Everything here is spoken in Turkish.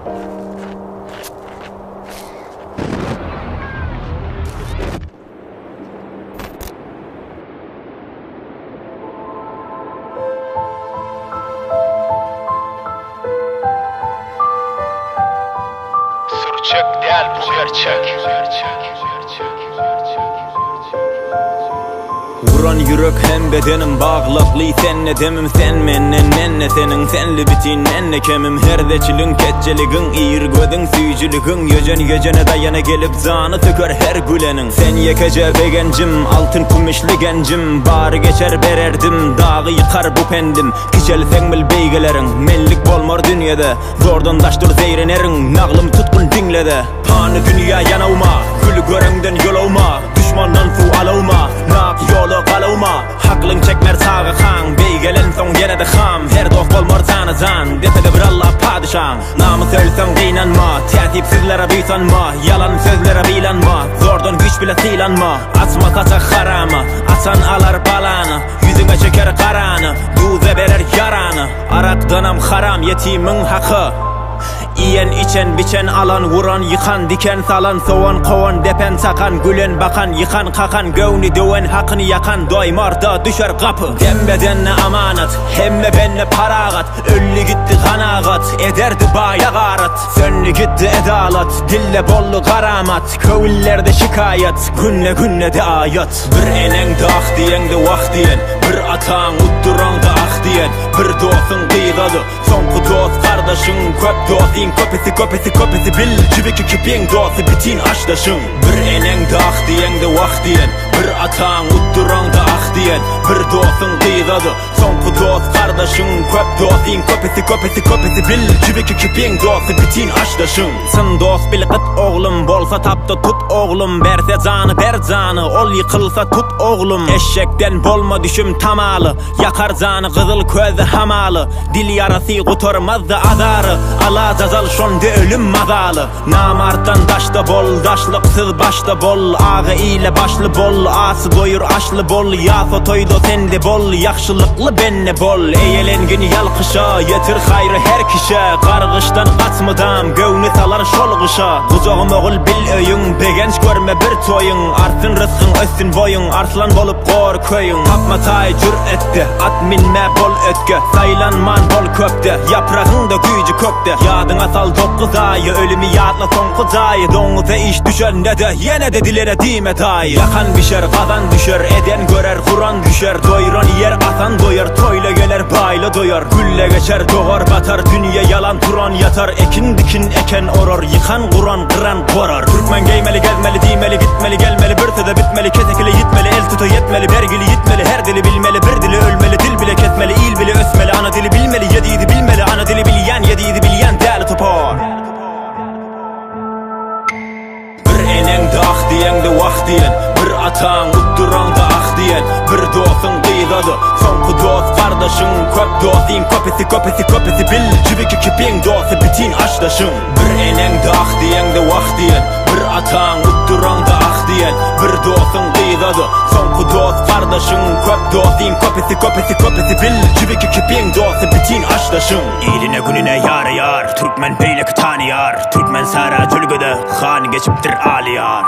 Sürçek değil bu gerçek. Vuran yürek hem bedenim bağlaqlı senle demim sen menden menne senin senli bitin enne kemim herdeçilin ketçeligin iyir gödün süyücülügün yöcene dayana gelip zanı tökör her gülenin sen yekece begencim altın kumişli gencim bari geçer bererdim dağı yıkar bu pendim kiçelsen bil beygelerin mellik bolmor dünyada zordan daştur zeyrenerin nağlım tutkun dinlede panı dünya yanavma gül görenden yolawma düşmandan fu alawma nak yolu qalawma haklın çekmer sağı kan beygelen son yine de ham her dost bolmor tanızan depede bir Allah padişan namı söylsen qiynanma tertipsizlere büysanma yalan sözlere bilanma zordan güç bile silanma atma taçak haramı atan alar balanı yüzüme çeker karanı duze berer yaranı arakdanam haram yetimin hakkı İyen içen biçen alan vuran yıkan diken salan soğan kovan depen sakan gülen bakan yıkan kakan gövni döven hakkını yakan doymarda düşer kapı dembedenle amanat hemme benle paragat öllü gitti kanagat ederdi baya garat sönlü gitti edalat dille bollu karamat kövüllerde şikayet günle de ayat bir enen de ah diyen de vah diyen bir atan utturan da ah diyen bir dostun kıygadı son dost kardeşin köp dostin köpesi bil cibiki kipin dostu bitin aşdaşın bir enen de ah diyen de vah diyen bir atan utturan da ah diyen bir dostun kıygadı son dost kardeşin köp dostin köpesi bil cibiki kipin dostu bitin aşdaşın sın dost bil kıt oğlum bolsa tapta tut oğlum berse canı ber canı ol yıkılsa tut oğlum eşekten bolma düşüm tamalı yakar canı kızıl közü hamalı dil yarası kuturmaz da azarı ala cazal şonde ölüm mazalı namarttan daşta bol daşlıksız başta bol ağı ile başlı bol ası doyur aşlı bol yasa toydo sende bol yakşılıklı benne bol eyelengin yalkışa yetir hayrı her kişe kargıştan kaçmadan gövni salar şolguşa kuzoğum oğul bil öyün begenç görme bir toyun artsın rızkın össün boyun arslan bolup kor köyün tapma tay cüretde at minme bol ötke saylanman bol köpte yaprağın da gücü kökte yadına sal dokuz ayı ölümü yadla son kızayı donuza iş düşer ne de yine de dilere dime dayı yakan bişer kazan düşer eden görer kuran düşer doyuran yer atan doyar toyla gelir bayla doyar gülle geçer doğar batar dünya yalan turan yatar ekin dikin eken oror yıkan kuran kıran korar Türkmen giymeli gezmeli dimeli gitmeli gelmeli bir de bitmeli ketekili yitmeli el tutu yetmeli vergili yitmeli her dili bilmeli bir dili ölmeli dil bile kesmeli il bile ösmeli ana dili bilmeli yediydi bilmeli ana dili bilyen yediydi bilyen değerli topar bir enen de ah diyen de vah diyen bir atan utturan da ah diyen bir dostun kıygadı son dost kardeşin köp dostin köpesi bil cibiki kipin dostu bitin aşdaşın bir enen de ah diyen de vah diyen bir atan utturan da ah diyen bir dostun kıygadı son dost kardeşin köp dostin köpesi bil cibiki kipin dostu bitin aşdaşın iline gününe yar yar Türkmen beylek tanıyar Türkmen sara cülgüde han geçiptir aliyar